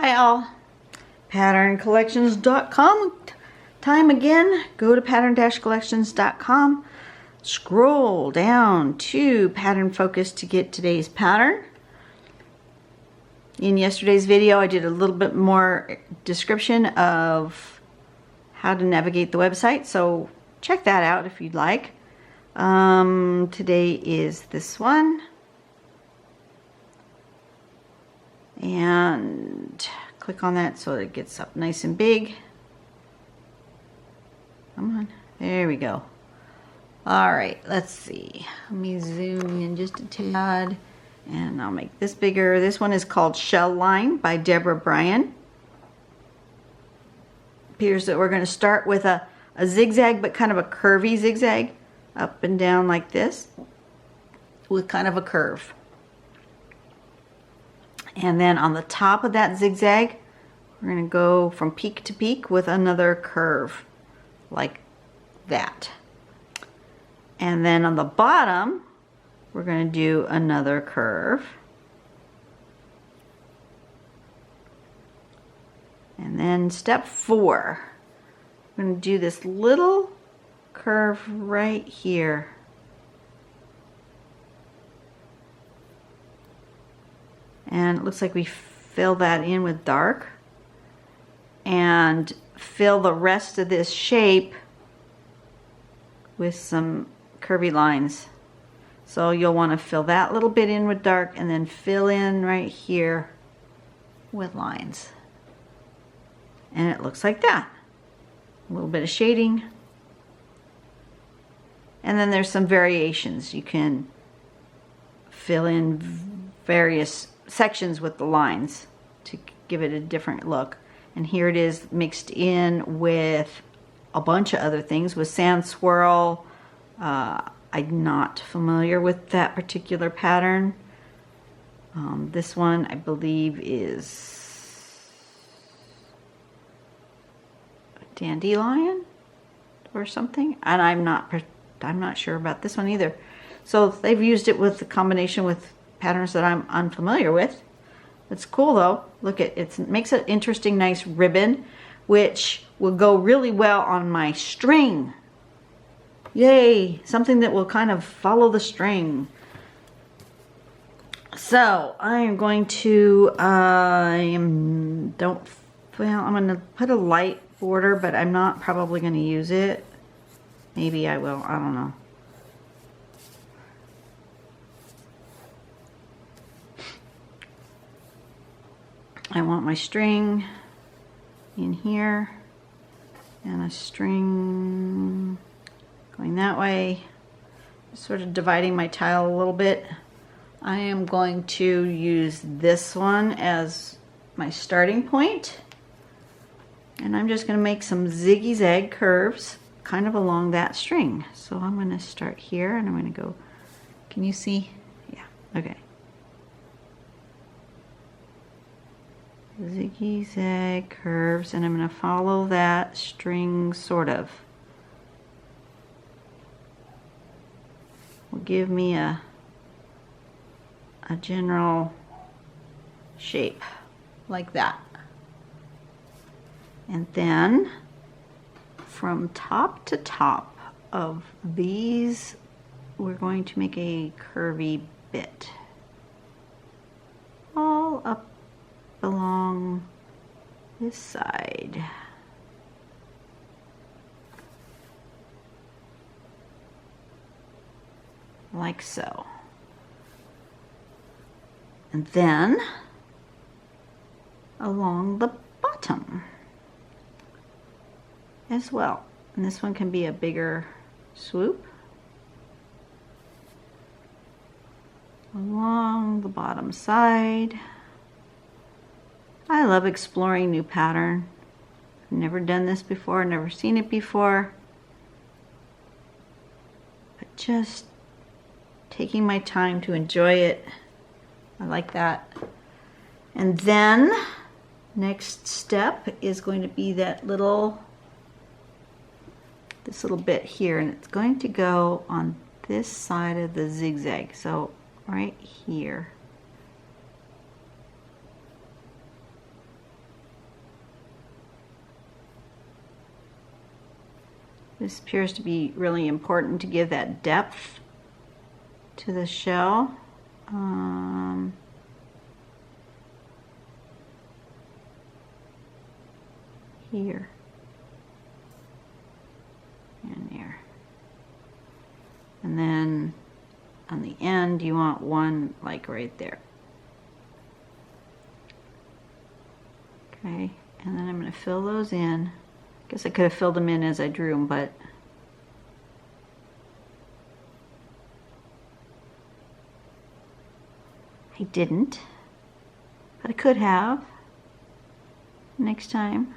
Hi all, patterncollections.com time again. Go to pattern-collections.com, scroll down to pattern focus to get today's pattern. In yesterday's video I did a little bit more description of how to navigate the website, so check that out if you'd like. Today is this one. And click on that so it gets up nice and big. Come on, there we go. All right, let's see. Let me zoom in just a tad and I'll make this bigger. This one is called Shelline by Deborah Bryan. Appears that we're going to start with a zigzag, but kind of a curvy zigzag, up and down like this, with kind of a curve. And then on the top of that zigzag, we're going to go from peak to peak with another curve like that. And then on the bottom, we're going to do another curve. And then step 4, we're going to do this little curve right here. And it looks like we fill that in with dark and fill the rest of this shape with some curvy lines. So you'll want to fill that little bit in with dark and then fill in right here with lines. And it looks like that. A little bit of shading. And then there's some variations. You can fill in various sections with the lines to give it a different look. And here it is mixed in with a bunch of other things with sand swirl. I'm not familiar with that particular pattern. This one I believe is a dandelion or something, and I'm not sure about this one either. So they've used it with the combination with patterns that I'm unfamiliar with. It's cool though. Look at it, makes an interesting nice ribbon, which will go really well on my string. Yay, something that will kind of follow the string. So I am going to I'm going to put a light border, but I'm not probably going to use it. Maybe I will, I don't know. I want my string in here and a string going that way, sort of dividing my tile a little bit. I am going to use this one as my starting point, and I'm just going to make some ziggy-zag curves kind of along that string. So I'm going to start here and I'm going to go, can you see? Yeah, okay. Ziggy-zag curves, and I'm going to follow that string sort of. Will give me a general shape like that. And then from top to top of these, we're going to make a curvy bit all up along this side. Like so. And then along the bottom as well. And this one can be a bigger swoop. Along the bottom side. I love exploring new pattern. I've never done this before, never seen it before. But just taking my time to enjoy it. I like that. And then next step is going to be that little, this little bit here, and it's going to go on this side of the zigzag. So right here. This appears to be really important to give that depth to the shell. Here and there. And then on the end you want one like right there. Okay, and then I'm going to fill those in. Guess I could have filled them in as I drew them, but I didn't. But I could have next time.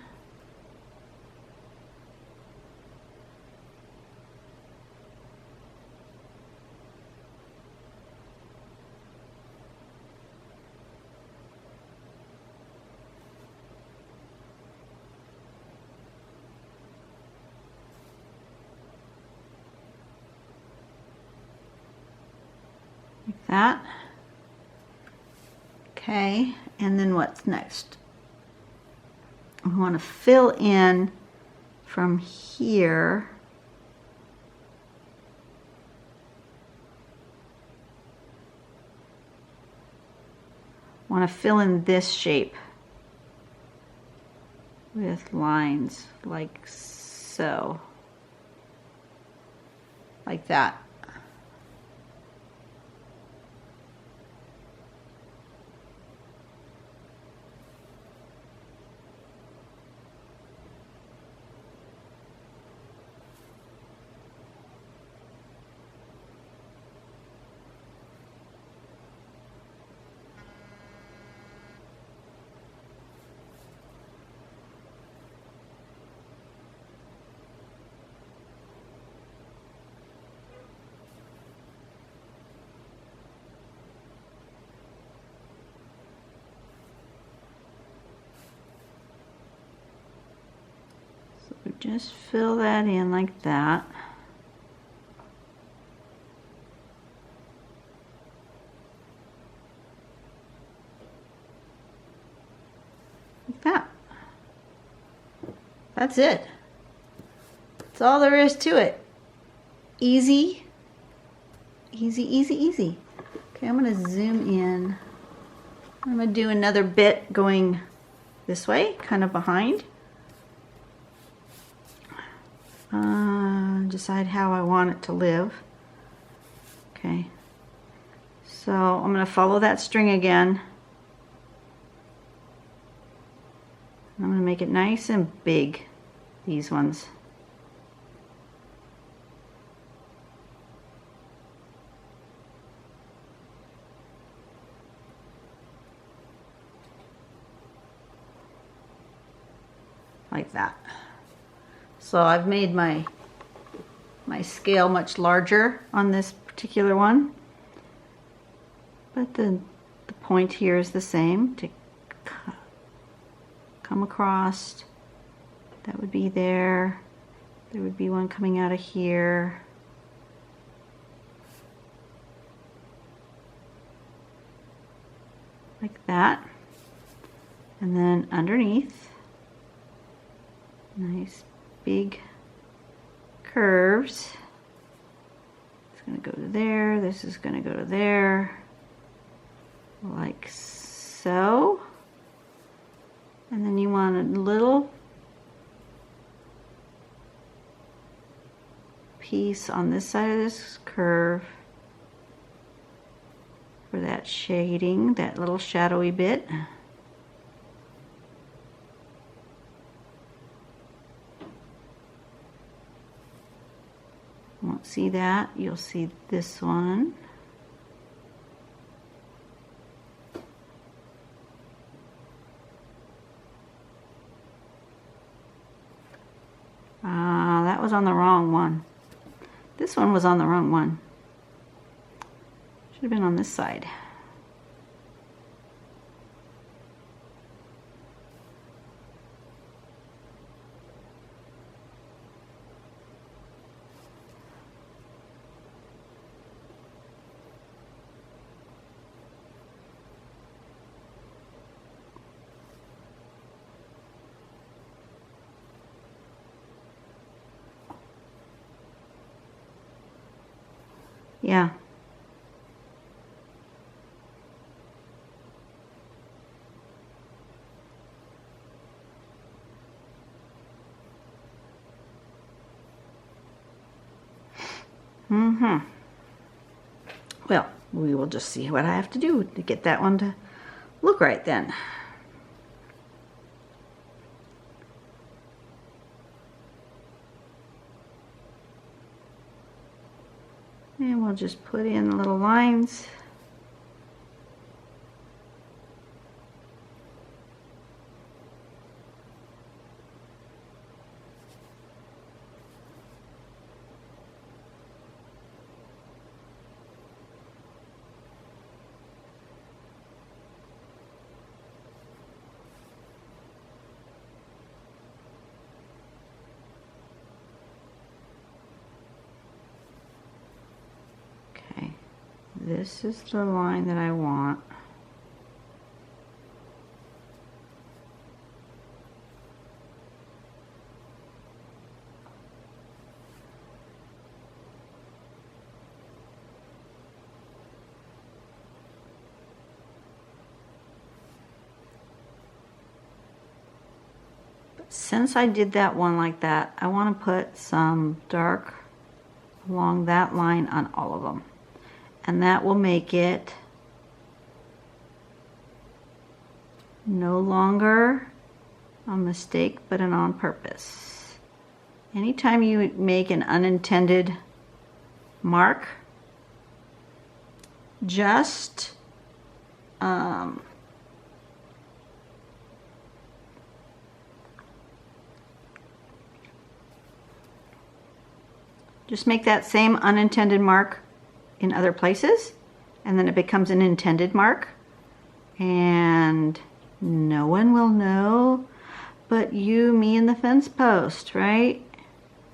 Like that. Okay, and then what's next? We want to fill in from here. Want to fill in this shape with lines like so. Like that. Just fill that in like that. Like that. That's it. That's all there is to it. Easy. Easy, easy, easy. Okay, I'm going to zoom in. I'm going to do another bit going this way, kind of behind. Decide how I want it to live. Okay, so I'm going to follow that string again. I'm going to make it nice and big, these ones. Like that. So I've made my scale much larger on this particular one, but the point here is the same. To come across, that would be there. There would be one coming out of here. Like that. And then underneath, nice big curves. It's going to go to there. This is going to go to there. Like so. And then you want a little piece on this side of this curve for that shading, that little shadowy bit. Won't see that. You'll see this one. That was on the wrong one. This one was on the wrong one. Should have been on this side. Yeah. Mm-hmm. Well, we will just see what I have to do to get that one to look right then. And we'll just put in little lines. Okay, this is the line that I want. Since I did that one like that, I want to put some dark along that line on all of them. And that will make it no longer a mistake, but an on purpose. Anytime you make an unintended mark, just make that same unintended mark in other places, and then it becomes an intended mark, and no one will know but you, me, and the fence post, right?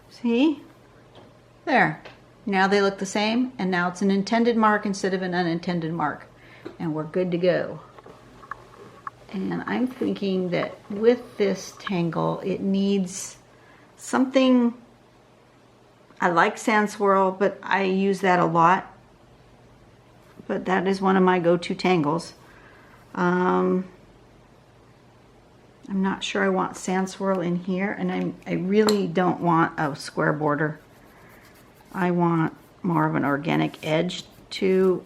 See? There. Now they look the same, and now it's an intended mark instead of an unintended mark, and we're good to go. And I'm thinking that with this tangle, it needs something. I like sand swirl, but I use that a lot. But that is one of my go-to tangles. I'm not sure I want sand swirl in here, and I really don't want a square border. I want more of an organic edge to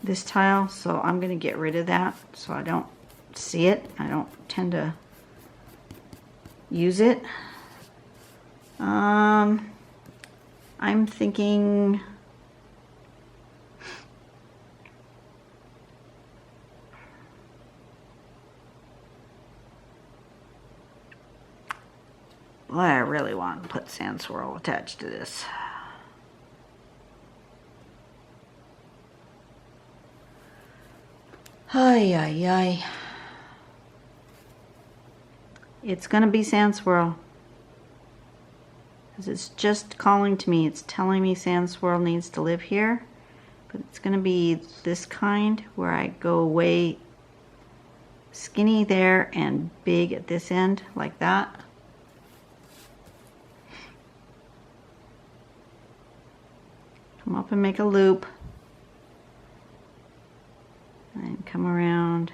this tile, so I'm going to get rid of that so I don't see it. I don't tend to use it. I'm thinking well, I really want to put sand swirl attached to this. Ay, ay, ay. It's gonna be sand swirl. Because it's just calling to me. It's telling me sand swirl needs to live here. But it's gonna be this kind where I go away skinny there and big at this end, like that. Come up and make a loop. And come around.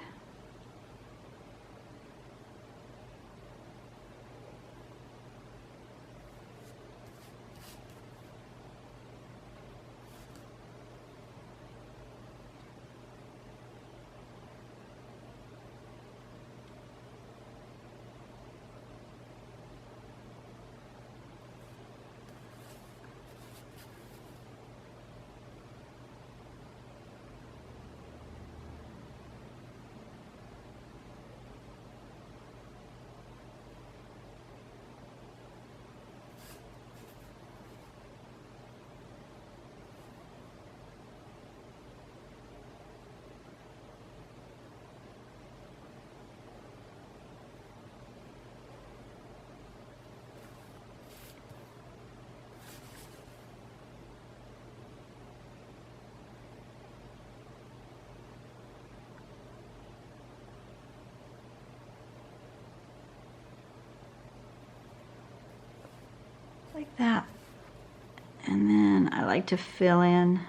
Like that. And then I like to fill in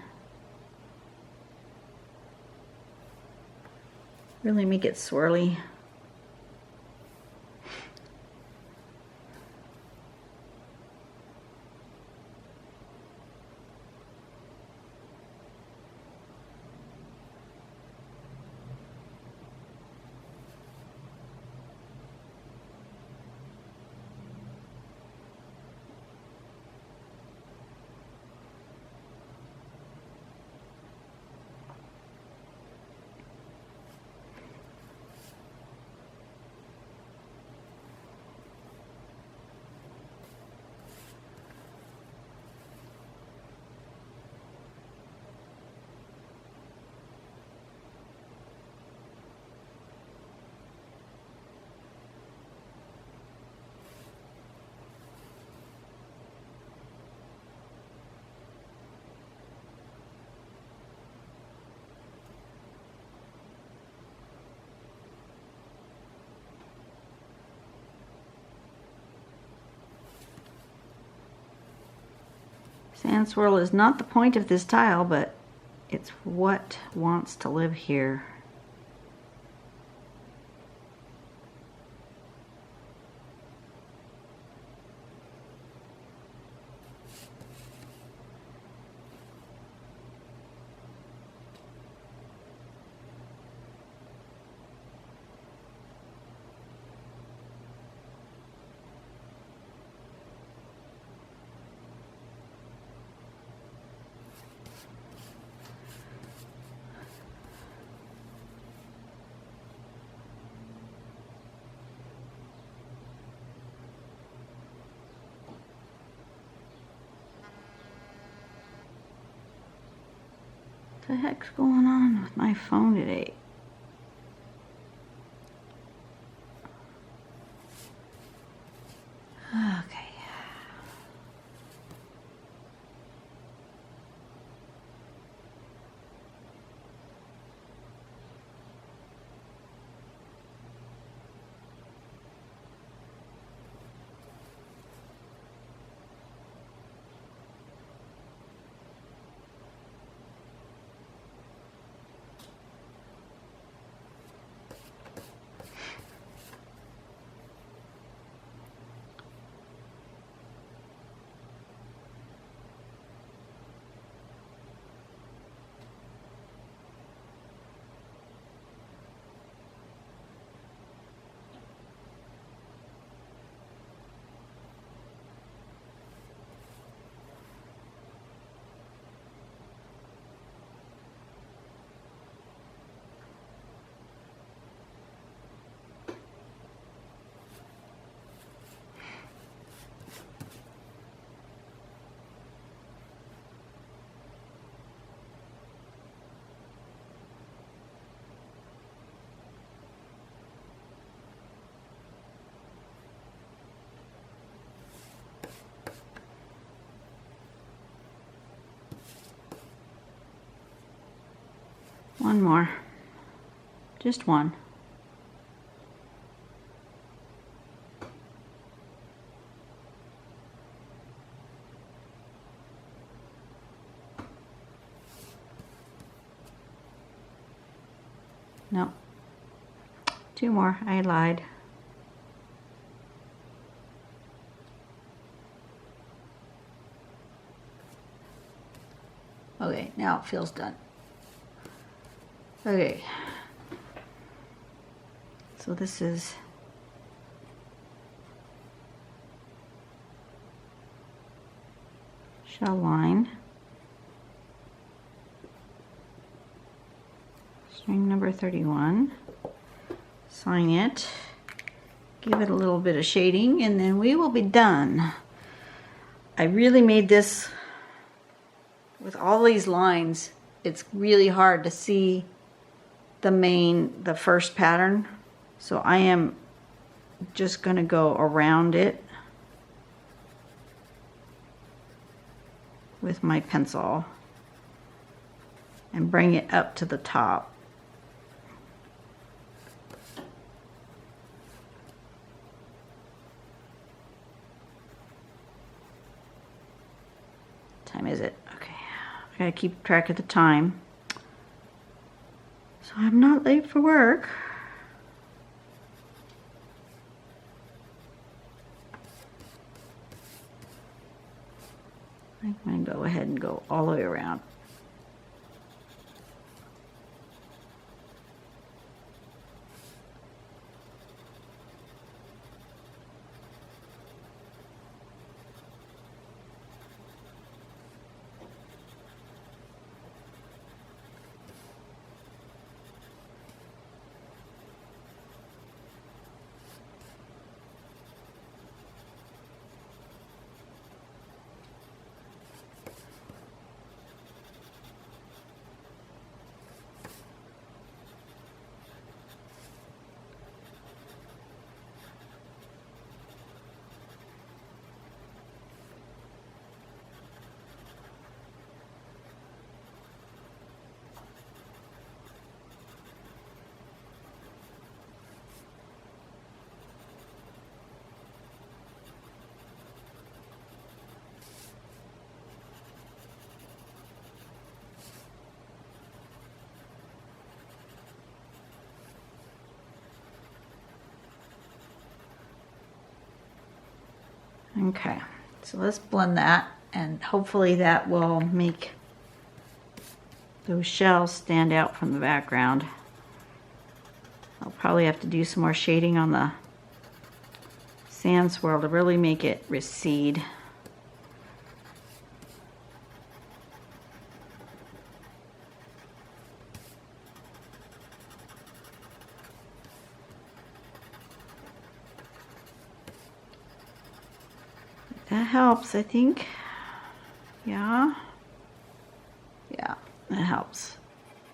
Really make it swirly. Sand swirl is not the point of this tile, but it's what wants to live here. What the heck's going on with my phone today? Okay. One more. Just one. No. Two more. I lied. Okay, now it feels done. Okay, so this is Shelline, string number 31, sign it, give it a little bit of shading, and then we will be done. I really made this with all these lines. It's really hard to see the first pattern, so I am just going to go around it with my pencil and bring it up to the top. What time is it? Okay, I gotta keep track of the time. So I'm not late for work. I'm going to go ahead and go all the way around. Okay, so let's blend that, and hopefully that will make those shells stand out from the background. I'll probably have to do some more shading on the sand swirl to really make it recede. That helps, I think. Yeah, that helps.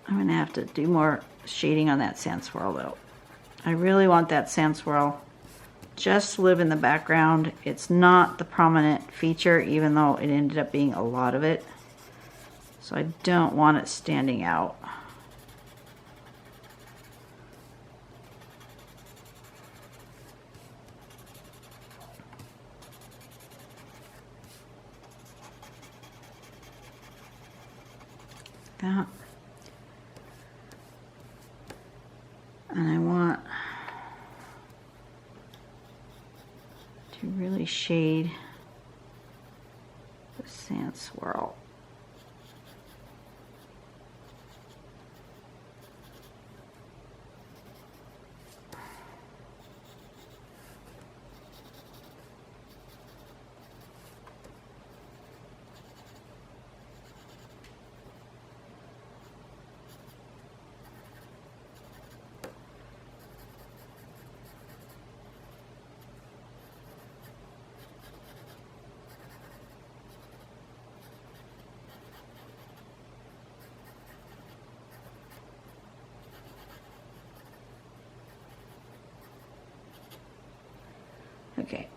I'm gonna have to do more shading on that sand swirl though. I really want that sand swirl just to live in the background. It's not the prominent feature, even though it ended up being a lot of it. So I don't want it standing out. That. And I want to really shade the sand swirl. Okay.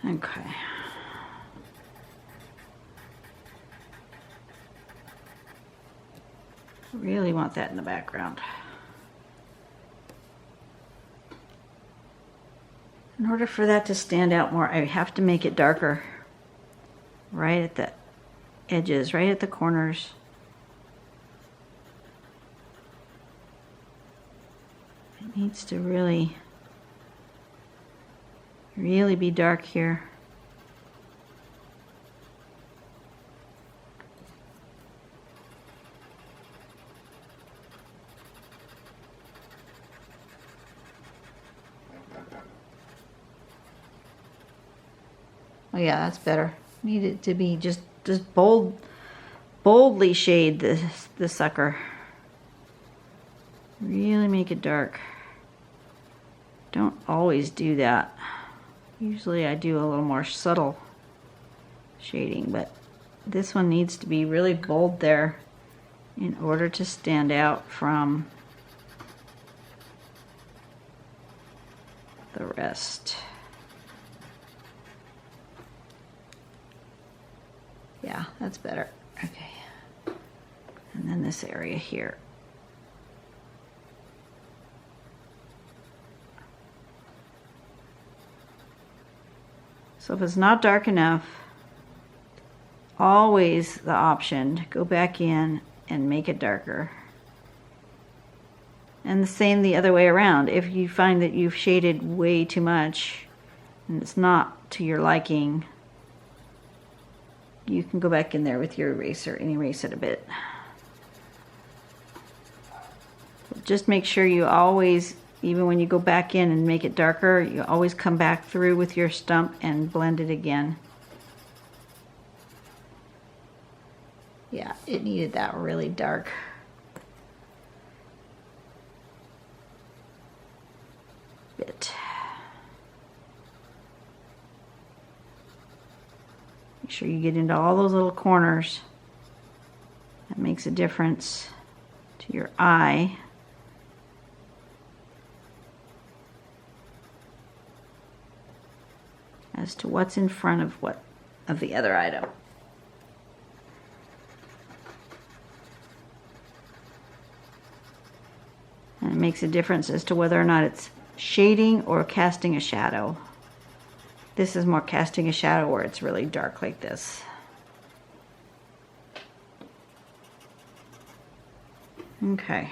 Okay. Really want that in the background. In order for that to stand out more, I have to make it darker right at the edges, right at the corners. It needs to really be dark here. Oh yeah, that's better. Need it to be just boldly shade the sucker. Really make it dark. Don't always do that. Usually I do a little more subtle shading, but this one needs to be really bold there in order to stand out from the rest. Yeah, that's better. Okay. And then this area here. So if it's not dark enough, always the option to go back in and make it darker. And the same the other way around. If you find that you've shaded way too much and it's not to your liking, you can go back in there with your eraser and erase it a bit. Just make sure you always, even when you go back in and make it darker, you always come back through with your stump and blend it again. Yeah, it needed that really dark. Bit. Make sure you get into all those little corners. That makes a difference to your eye. As to what's in front of the other item. And it makes a difference as to whether or not it's shading or casting a shadow. This is more casting a shadow where it's really dark like this. Okay,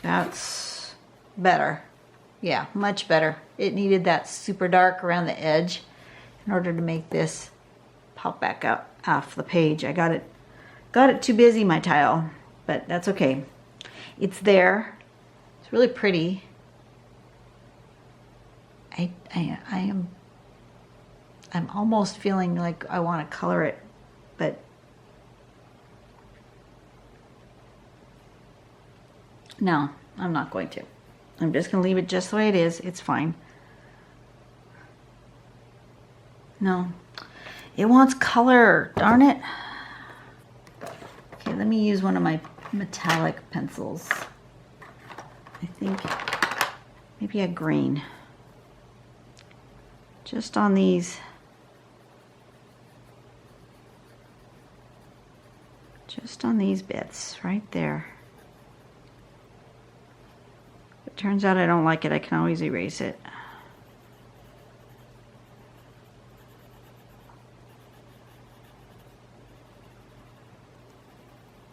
that's better. Yeah, much better. It needed that super dark around the edge in order to make this pop back up off the page. I got it too busy, my tile, but that's okay. It's there. It's really pretty. I'm almost feeling like I want to color it, but no, I'm not going to. I'm just going to leave it just the way it is. It's fine. No, it wants color, darn it. Okay, let me use one of my metallic pencils. I think maybe a green. Just on these. Just on these bits right there. If it turns out I don't like it, I can always erase it.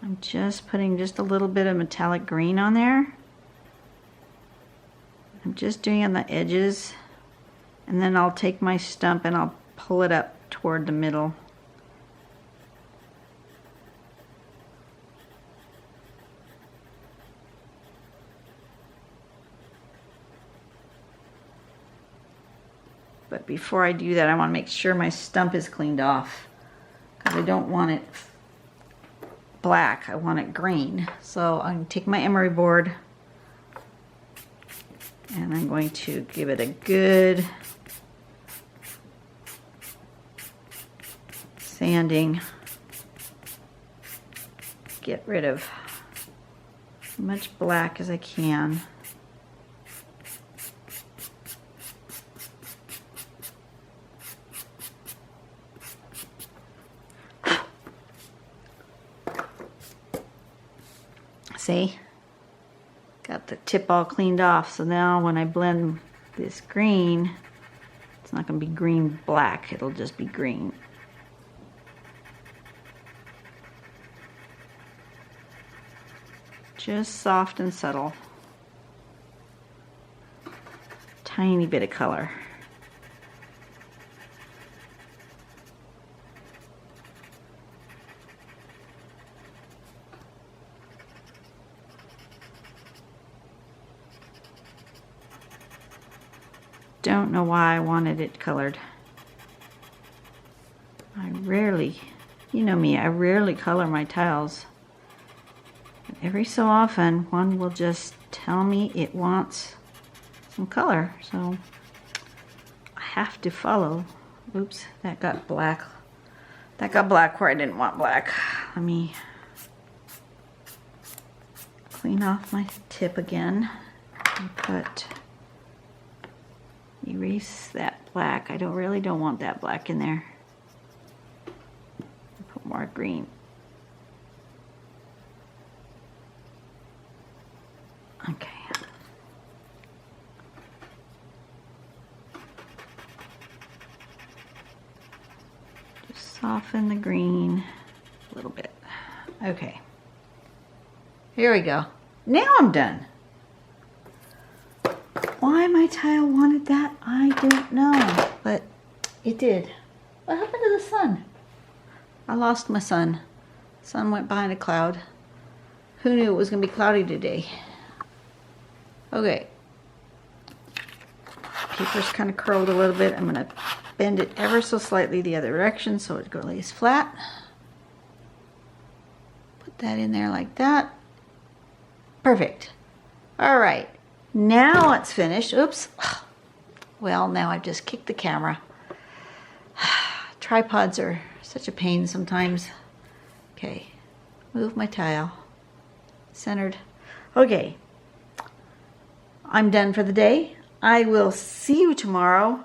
I'm just putting just a little bit of metallic green on there. I'm just doing on the edges, and then I'll take my stump and I'll pull it up toward the middle. But before I do that, I want to make sure my stump is cleaned off, because I don't want it black, I want it green. So I'm going to take my emery board and I'm going to give it a good sanding. Get rid of as much black as I can. See? Got the tip all cleaned off, so now when I blend this green, it's not going to be green black, it'll just be green. Just soft and subtle. Tiny bit of color. Don't know why I wanted it colored. I rarely, you know me, I rarely color my tiles. But every so often, one will just tell me it wants some color, so I have to follow. Oops, that got black. That got black where I didn't want black. Let me clean off my tip again and erase that black. I really don't want that black in there. Put more green. Okay. Just soften the green a little bit. Okay. Here we go. Now I'm done. Why my tile wanted that, I don't know, but it did. What happened to the sun? I lost my sun. Sun went behind a cloud. Who knew it was going to be cloudy today? Okay. Paper's kind of curled a little bit. I'm going to bend it ever so slightly the other direction so it lays flat. Put that in there like that. Perfect. All right. Now it's finished. Oops. Well, now I've just kicked the camera. Tripods are such a pain sometimes. Okay. Move my tile. Centered. Okay. I'm done for the day. I will see you tomorrow.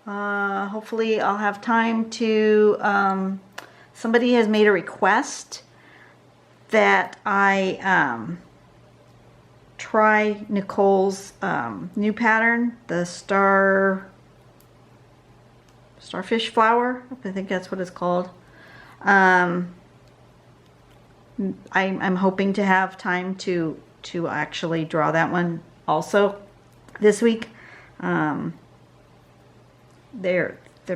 Hopefully I'll have time to... somebody has made a request that I... try Nicole's new pattern, the starfish flower. I think that's what it's called. I'm hoping to have time to actually draw that one also this week. The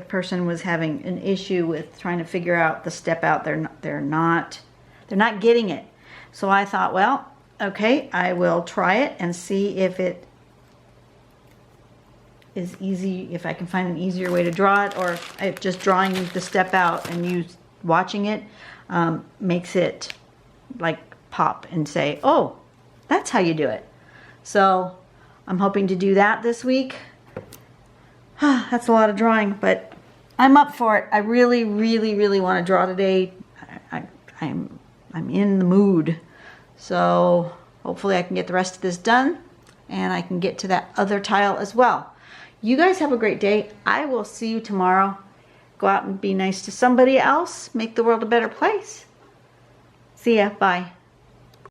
person was having an issue with trying to figure out the step out. They're not getting it. So I thought, well, okay, I will try it and see if it is easy, if I can find an easier way to draw it, or if just drawing the step out and you watching it makes it like pop and say, oh, that's how you do it. So I'm hoping to do that this week. That's a lot of drawing, but I'm up for it. I really, really, really want to draw today. I'm in the mood. So hopefully I can get the rest of this done and I can get to that other tile as well. You guys have a great day. I will see you tomorrow. Go out and be nice to somebody else. Make the world a better place. See ya. Bye.